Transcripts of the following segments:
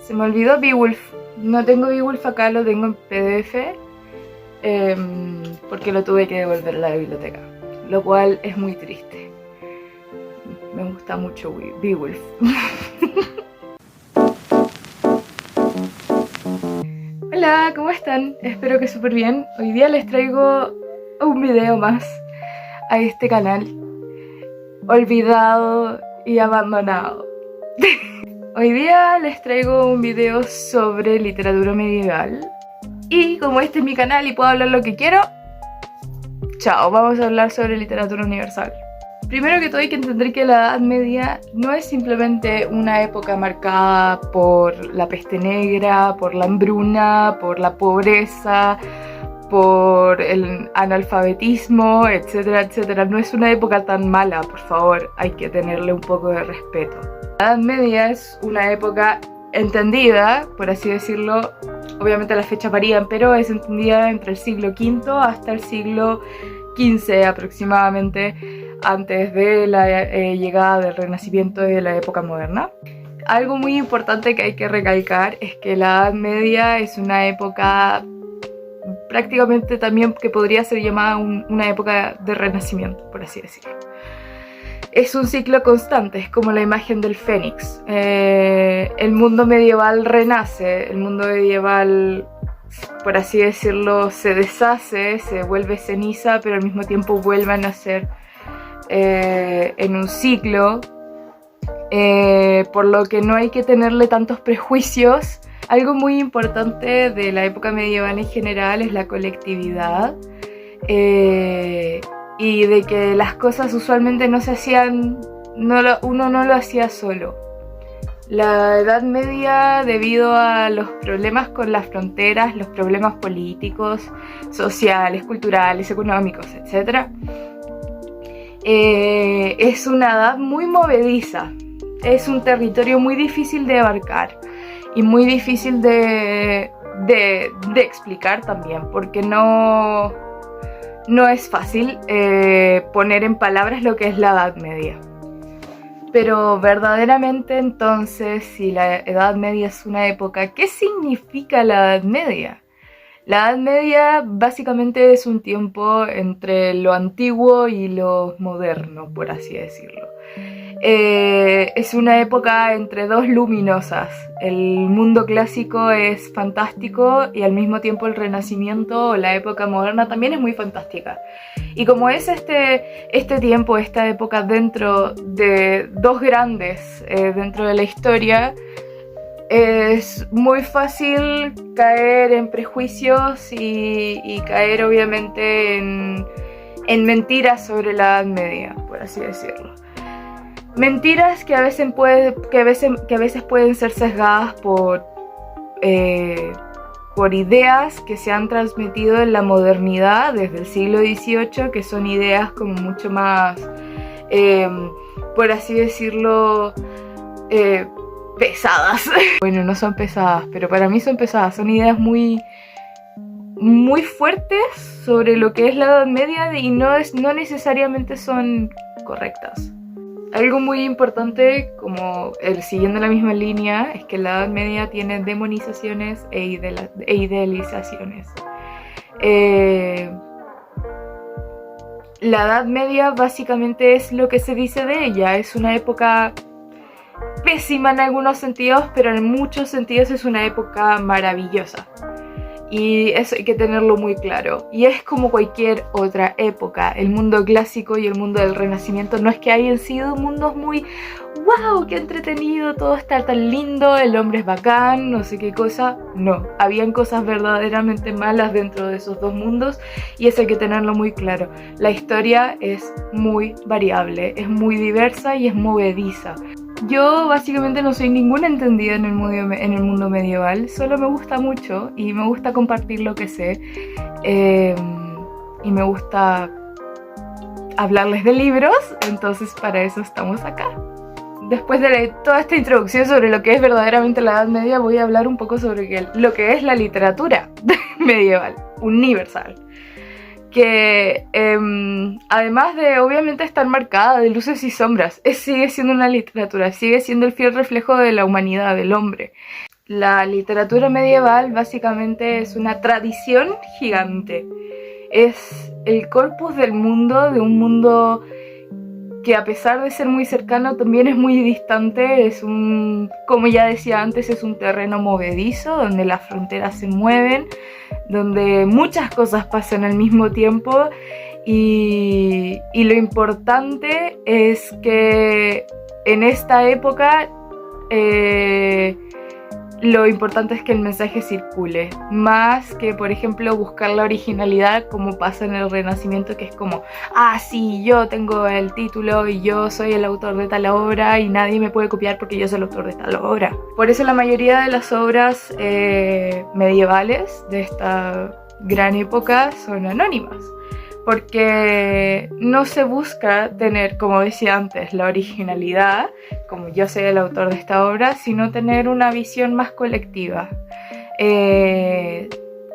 Se me olvidó Beowulf. No tengo Beowulf acá, lo tengo en PDF. Porque lo tuve que devolver a la biblioteca. Lo cual es muy triste. Me gusta mucho Beowulf. Hola, ¿cómo están? Espero que súper bien. Hoy día les traigo un video más a este canal. Olvidado y abandonado. Hoy día les traigo un video sobre literatura medieval. Y como este es mi canal y puedo hablar lo que quiero, chao, vamos a hablar sobre literatura universal. Primero que todo hay que entender que la Edad Media no es simplemente una época marcada por la peste negra, por la hambruna, por la pobreza, por el analfabetismo, etcétera, etcétera. No es una época tan mala, por favor, hay que tenerle un poco de respeto. La Edad Media es una época entendida, por así decirlo, obviamente las fechas varían, pero es entendida entre el siglo V hasta el siglo XV aproximadamente, antes de la llegada del Renacimiento y de la época moderna. Algo muy importante que hay que recalcar es que la Edad Media es una época prácticamente también que podría ser llamada una época de renacimiento, por así decirlo. Es un ciclo constante, es como la imagen del fénix. El mundo medieval renace, el mundo medieval, por así decirlo, se deshace, se vuelve ceniza, pero al mismo tiempo vuelve a nacer en un ciclo, por lo que no hay que tenerle tantos prejuicios. Algo muy importante de la época medieval en general es la colectividad, y de que las cosas usualmente no se hacían, uno no lo hacía solo. La Edad Media, debido a los problemas con las fronteras, los problemas políticos, sociales, culturales, económicos, etc., es una edad muy movediza, es un territorio muy difícil de abarcar y muy difícil de explicar también, porque no es fácil poner en palabras lo que es la Edad Media. Pero verdaderamente entonces, si la Edad Media es una época, ¿qué significa la Edad Media? La Edad Media básicamente es un tiempo entre lo antiguo y lo moderno, por así decirlo. Es una época entre dos luminosas. El mundo clásico es fantástico y al mismo tiempo el Renacimiento o la época moderna también es muy fantástica. Y como es este tiempo, esta época dentro de dos grandes dentro de la historia, es muy fácil caer en prejuicios y caer obviamente en mentiras sobre la Edad Media, por así decirlo. Mentiras que a veces pueden ser sesgadas por ideas que se han transmitido en la modernidad desde el siglo XVIII, que son ideas como mucho más, por así decirlo, pesadas. Bueno, no son pesadas, pero para mí son pesadas. Son ideas muy fuertes sobre lo que es la Edad Media y no necesariamente son correctas. Algo muy importante, como siguiendo la misma línea, es que la Edad Media tiene demonizaciones e idealizaciones. La Edad Media básicamente es lo que se dice de ella. Es una época pésima en algunos sentidos, pero en muchos sentidos es una época maravillosa. Y eso hay que tenerlo muy claro. Y es como cualquier otra época. El mundo clásico y el mundo del Renacimiento no es que hayan sido mundos muy ¡wow! ¡Qué entretenido! Todo está tan lindo, el hombre es bacán, no sé qué cosa. No, habían cosas verdaderamente malas dentro de esos dos mundos y eso hay que tenerlo muy claro. La historia es muy variable, es muy diversa y es movediza. Yo básicamente no soy ninguna entendida en el mundo medieval, solo me gusta mucho y me gusta compartir lo que sé, y me gusta hablarles de libros, entonces para eso estamos acá. Después de toda esta introducción sobre lo que es verdaderamente la Edad Media, voy a hablar un poco sobre lo que es la literatura medieval, universal. Que además de obviamente estar marcada de luces y sombras, sigue siendo una literatura, sigue siendo el fiel reflejo de la humanidad, del hombre. La literatura medieval básicamente es una tradición gigante. Es el corpus del mundo, de un mundo que a pesar de ser muy cercano también es muy distante. Es un, como ya decía antes, es un terreno movedizo donde las fronteras se mueven, donde muchas cosas pasan al mismo tiempo y lo importante es que en esta época lo importante es que el mensaje circule, más que, por ejemplo, buscar la originalidad como pasa en el Renacimiento, que es como, ah, sí, yo tengo el título y yo soy el autor de tal obra y nadie me puede copiar porque yo soy el autor de tal obra. Por eso la mayoría de las obras medievales de esta gran época son anónimas, porque no se busca tener, como decía antes, la originalidad, como yo soy el autor de esta obra, sino tener una visión más colectiva, que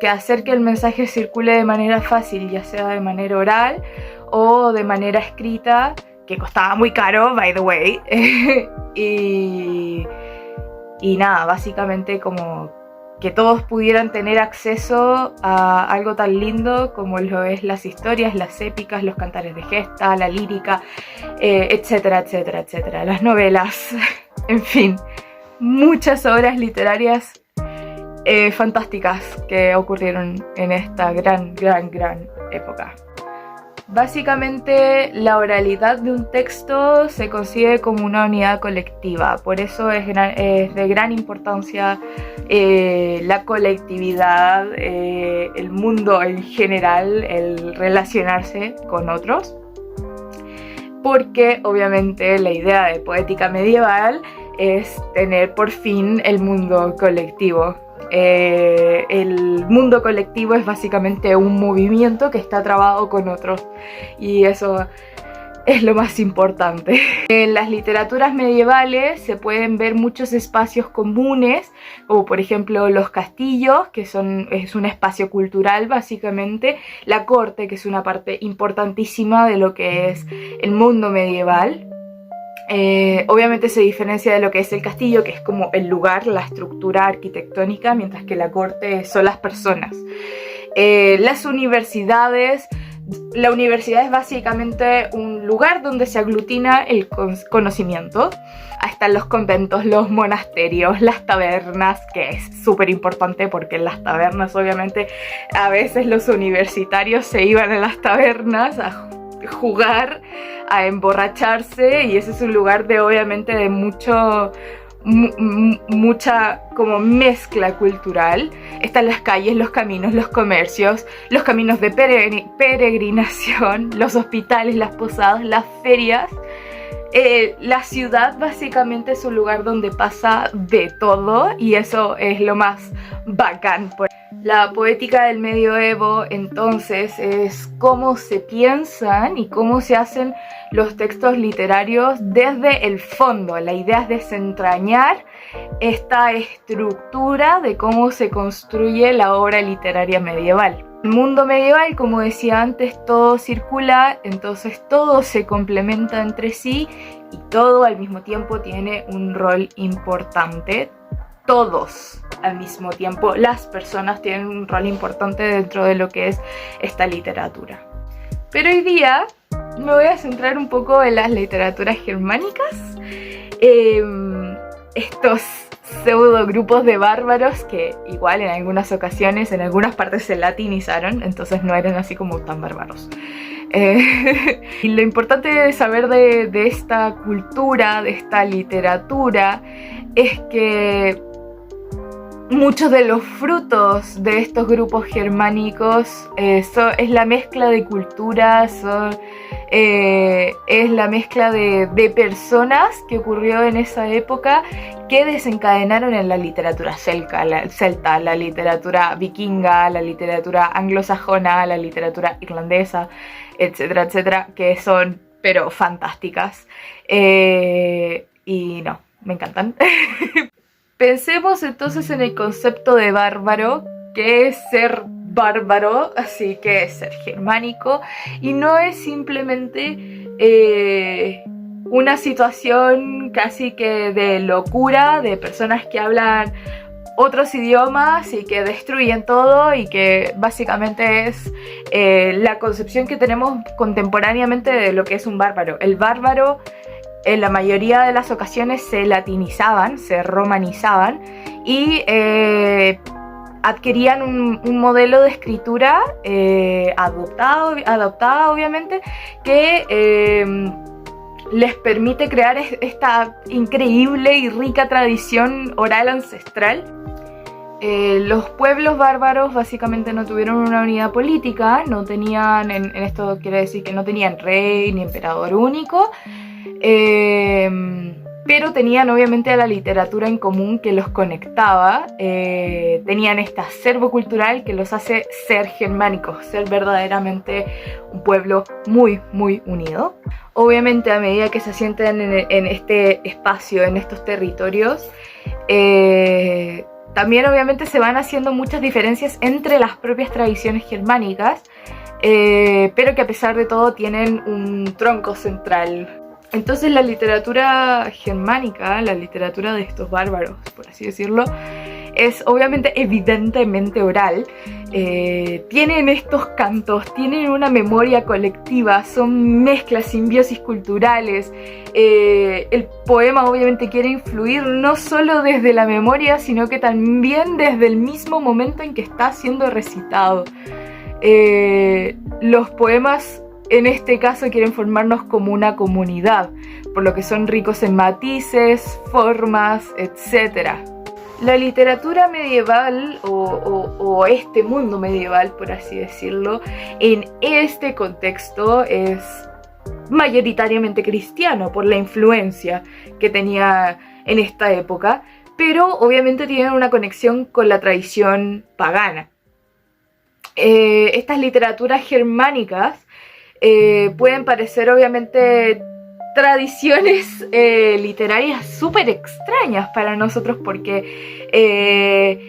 hacer que el mensaje circule de manera fácil, ya sea de manera oral o de manera escrita, que costaba muy caro, by the way, y nada, básicamente como que todos pudieran tener acceso a algo tan lindo como lo es las historias, las épicas, los cantares de gesta, la lírica, etcétera, etcétera, etcétera, las novelas, en fin, muchas obras literarias fantásticas que ocurrieron en esta gran época. Básicamente, la oralidad de un texto se concibe como una unidad colectiva, por eso es de gran importancia la colectividad, el mundo en general, el relacionarse con otros, porque obviamente la idea de poética medieval es tener por fin el mundo colectivo. El mundo colectivo es básicamente un movimiento que está trabado con otros, y eso es lo más importante. En las literaturas medievales se pueden ver muchos espacios comunes, como por ejemplo los castillos, que es un espacio cultural básicamente, la corte, que es una parte importantísima de lo que es el mundo medieval. Obviamente se diferencia de lo que es el castillo, que es como el lugar, la estructura arquitectónica, mientras que la corte son las personas. Las universidades, la universidad es básicamente un lugar donde se aglutina el conocimiento. Ahí están los conventos, los monasterios, las tabernas, que es súper importante porque en las tabernas obviamente a veces los universitarios se iban a las tabernas a jugar, a emborracharse, y ese es un lugar de obviamente de mucha como mezcla cultural. Están las calles, los caminos, los comercios, los caminos de peregrinación, los hospitales, las posadas, las ferias. La ciudad básicamente es un lugar donde pasa de todo, y eso es lo más bacán. La poética del medioevo entonces es cómo se piensan y cómo se hacen los textos literarios desde el fondo. La idea es desentrañar esta estructura de cómo se construye la obra literaria medieval. En el mundo medieval, como decía antes, todo circula, entonces todo se complementa entre sí y todo al mismo tiempo tiene un rol importante. Todos al mismo tiempo, las personas tienen un rol importante dentro de lo que es esta literatura. Pero hoy día me voy a centrar un poco en las literaturas germánicas, estos pseudo grupos de bárbaros que igual en algunas ocasiones, en algunas partes se latinizaron, entonces no eran así como tan bárbaros. Y lo importante de saber de esta cultura, de esta literatura, es que muchos de los frutos de estos grupos germánicos es la mezcla de culturas, es la mezcla de personas que ocurrió en esa época, que desencadenaron en la literatura celta, la literatura vikinga, la literatura anglosajona, la literatura irlandesa, etcétera, etcétera, que son pero fantásticas. Y no, me encantan. Pensemos entonces en el concepto de bárbaro, que es ser bárbaro, así que es ser germánico, y no es simplemente una situación casi que de locura, de personas que hablan otros idiomas y que destruyen todo, y que básicamente es la concepción que tenemos contemporáneamente de lo que es un bárbaro. El bárbaro en la mayoría de las ocasiones se latinizaban, se romanizaban y adquirían un modelo de escritura adoptada obviamente, que les permite crear esta increíble y rica tradición oral ancestral. Los pueblos bárbaros básicamente no tuvieron una unidad política, no tenían, en esto quiere decir que no tenían rey ni emperador único, pero tenían obviamente la literatura en común que los conectaba, tenían este acervo cultural que los hace ser germánicos, ser verdaderamente un pueblo muy, muy unido. Obviamente a medida que se asientan en este espacio, en estos territorios, también obviamente se van haciendo muchas diferencias entre las propias tradiciones germánicas, pero que a pesar de todo tienen un tronco central. Entonces la literatura germánica, la literatura de estos bárbaros, por así decirlo, es obviamente evidentemente oral. Tienen estos cantos, tienen una memoria colectiva, son mezclas, simbiosis culturales. El poema obviamente quiere influir no solo desde la memoria, sino que también desde el mismo momento en que está siendo recitado. Los poemas en este caso quieren formarnos como una comunidad, por lo que son ricos en matices, formas, etc. La literatura medieval, o este mundo medieval, por así decirlo, en este contexto es mayoritariamente cristiano por la influencia que tenía en esta época, pero obviamente tienen una conexión con la tradición pagana. Estas literaturas germánicas pueden parecer obviamente tradiciones literarias súper extrañas para nosotros, porque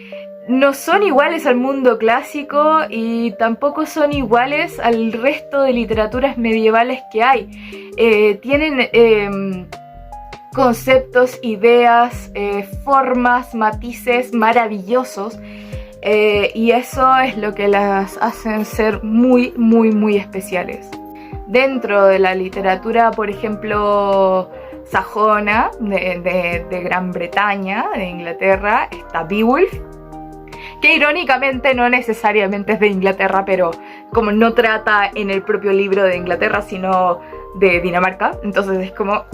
no son iguales al mundo clásico y tampoco son iguales al resto de literaturas medievales que hay. Tienen conceptos, ideas, formas, matices maravillosos, y eso es lo que las hacen ser muy, muy, muy especiales. Dentro de la literatura, por ejemplo, sajona, de Gran Bretaña, de Inglaterra, está Beowulf, que irónicamente no necesariamente es de Inglaterra, pero como no trata en el propio libro de Inglaterra, sino de Dinamarca, entonces es como,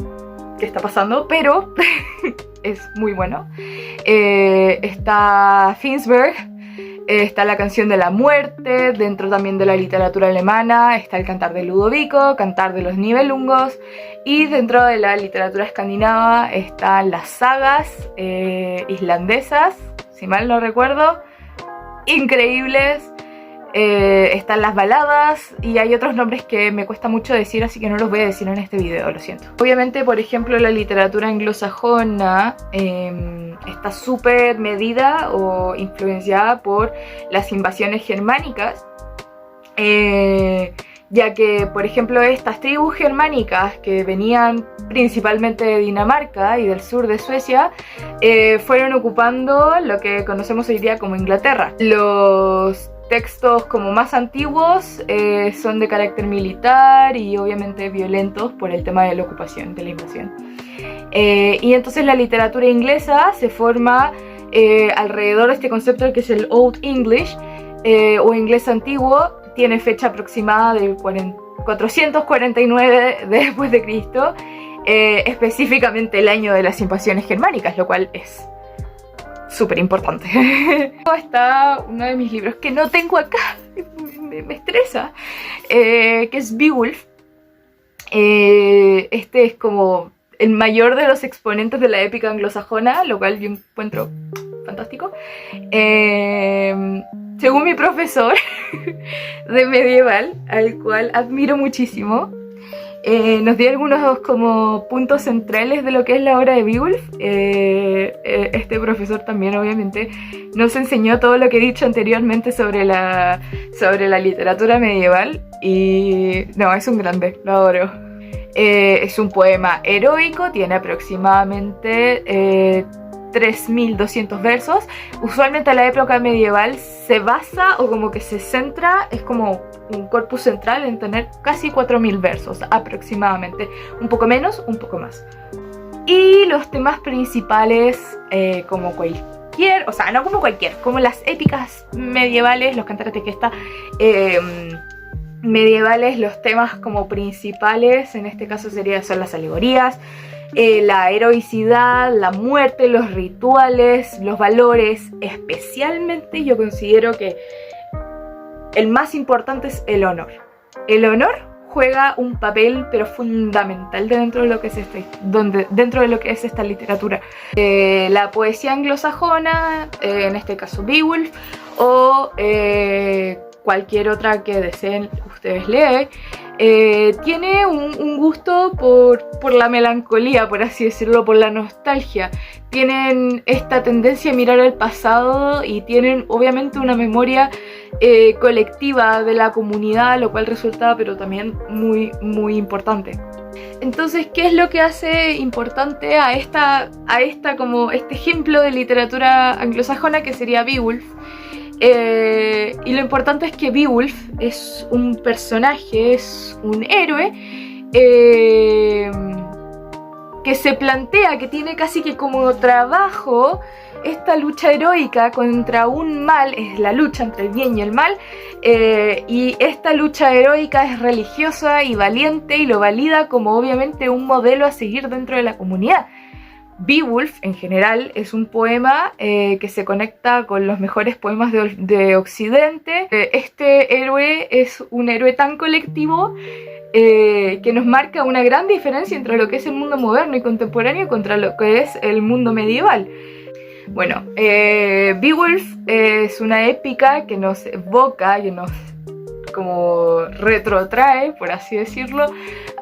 ¿qué está pasando? Pero es muy bueno. Está Finnsburg. Está la canción de la muerte, dentro también de la literatura alemana está el cantar de Ludovico, cantar de los Nibelungos, y dentro de la literatura escandinava están las sagas islandesas, si mal no recuerdo, increíbles. Están las baladas y hay otros nombres que me cuesta mucho decir, así que no los voy a decir en este video, lo siento. Obviamente, por ejemplo, la literatura anglosajona está súper medida o influenciada por las invasiones germánicas, ya que, por ejemplo, estas tribus germánicas que venían principalmente de Dinamarca y del sur de Suecia, fueron ocupando lo que conocemos hoy día como Inglaterra. Los textos como más antiguos son de carácter militar y obviamente violentos por el tema de la ocupación, de la invasión. Y entonces la literatura inglesa se forma alrededor de este concepto que es el Old English, o inglés antiguo. Tiene fecha aproximada del 449 después de Cristo, específicamente el año de las invasiones germánicas, lo cual es súper importante. Está uno de mis libros que no tengo acá, me estresa, que es Beowulf. Este es como el mayor de los exponentes de la épica anglosajona, lo cual yo encuentro fantástico. Según mi profesor de medieval, al cual admiro muchísimo, nos dio algunos como puntos centrales de lo que es la obra de Beowulf. Este profesor también obviamente nos enseñó todo lo que he dicho anteriormente sobre la literatura medieval, y no, es un grande, lo adoro. Es un poema heroico, tiene aproximadamente 3.200 versos. Usualmente la época medieval se basa o como que se centra, es como un corpus central en tener casi 4.000 versos aproximadamente, un poco menos, un poco más. Y los temas principales, como cualquier, o sea, no como cualquier, como las épicas medievales, los cantares de gesta medievales, los temas como principales en este caso son las alegorías, la heroicidad, la muerte, los rituales, los valores. Especialmente yo considero que el más importante es el honor. El honor juega un papel pero fundamental dentro de lo que es esta literatura. La poesía anglosajona, en este caso Beowulf, o cualquier otra que deseen ustedes leer, tiene un gusto por la melancolía, por así decirlo, por la nostalgia. Tienen esta tendencia a mirar al pasado y tienen obviamente una memoria colectiva de la comunidad, lo cual resulta pero también muy muy importante. Entonces, ¿qué es lo que hace importante a esta como este ejemplo de literatura anglosajona que sería Beowulf? Y lo importante es que Beowulf es un personaje, es un héroe que se plantea, que tiene casi que como trabajo esta lucha heroica contra un mal, es la lucha entre el bien y el mal, y esta lucha heroica es religiosa y valiente y lo valida como obviamente un modelo a seguir dentro de la comunidad. Beowulf en general es un poema que se conecta con los mejores poemas de Occidente. Este héroe es un héroe tan colectivo que nos marca una gran diferencia entre lo que es el mundo moderno y contemporáneo contra lo que es el mundo medieval. Bueno, Beowulf es una épica que nos evoca, que nos como retrotrae, por así decirlo,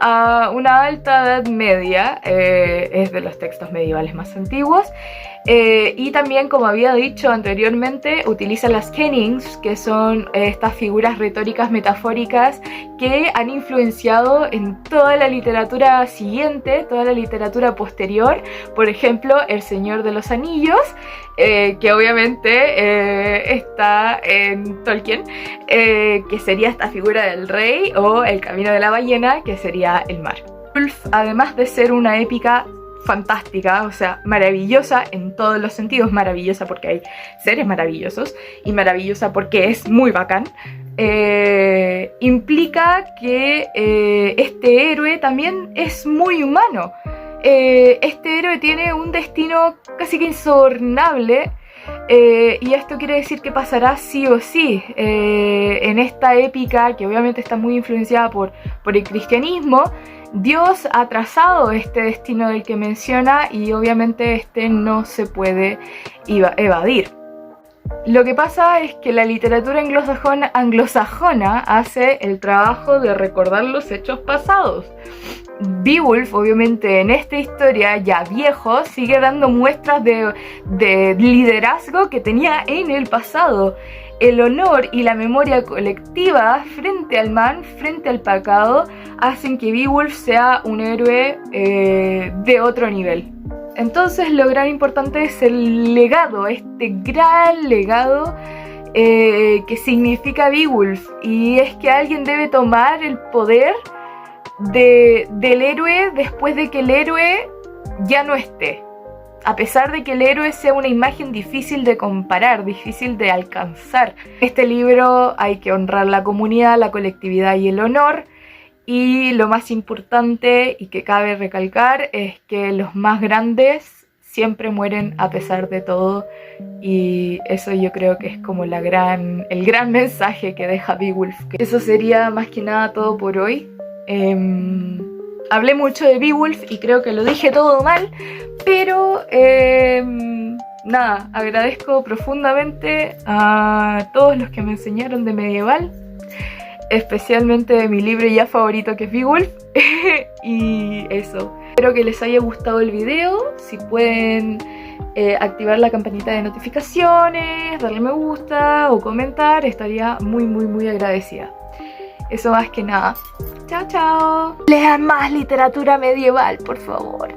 a una alta edad media. Es de los textos medievales más antiguos. Y también, como había dicho anteriormente, utiliza las kennings, que son estas figuras retóricas metafóricas que han influenciado en toda la literatura siguiente, toda la literatura posterior. Por ejemplo, El Señor de los Anillos, que obviamente está en Tolkien, que sería esta figura del rey, o El Camino de la Ballena, que sería el mar. Beowulf, además de ser una épica fantástica, o sea, maravillosa en todos los sentidos, maravillosa porque hay seres maravillosos y maravillosa porque es muy bacán, implica que este héroe también es muy humano. Este héroe tiene un destino casi que insobornable, y esto quiere decir que pasará sí o sí. En esta épica, que obviamente está muy influenciada por el cristianismo, Dios ha trazado este destino del que menciona y obviamente este no se puede evadir. Lo que pasa es que la literatura anglosajona hace el trabajo de recordar los hechos pasados. Beowulf, obviamente, en esta historia ya viejo, sigue dando muestras de liderazgo que tenía en el pasado. El honor y la memoria colectiva frente al mal, frente al pecado, hacen que Beowulf sea un héroe de otro nivel. Entonces, lo gran importante es el legado, este gran legado que significa Beowulf. Y es que alguien debe tomar el poder del héroe después de que el héroe ya no esté. A pesar de que el héroe sea una imagen difícil de comparar, difícil de alcanzar. En este libro hay que honrar la comunidad, la colectividad y el honor. Y lo más importante y que cabe recalcar es que los más grandes siempre mueren a pesar de todo. Y eso yo creo que es como el gran mensaje que deja Beowulf. Eso sería más que nada todo por hoy. Hablé mucho de Beowulf y creo que lo dije todo mal, pero nada, agradezco profundamente a todos los que me enseñaron de medieval, especialmente de mi libro ya favorito que es Beowulf. Y eso, espero que les haya gustado el video. Si pueden activar la campanita de notificaciones, darle me gusta o comentar, estaría muy agradecida. Eso más que nada. Chao, chao. Lean más literatura medieval, por favor.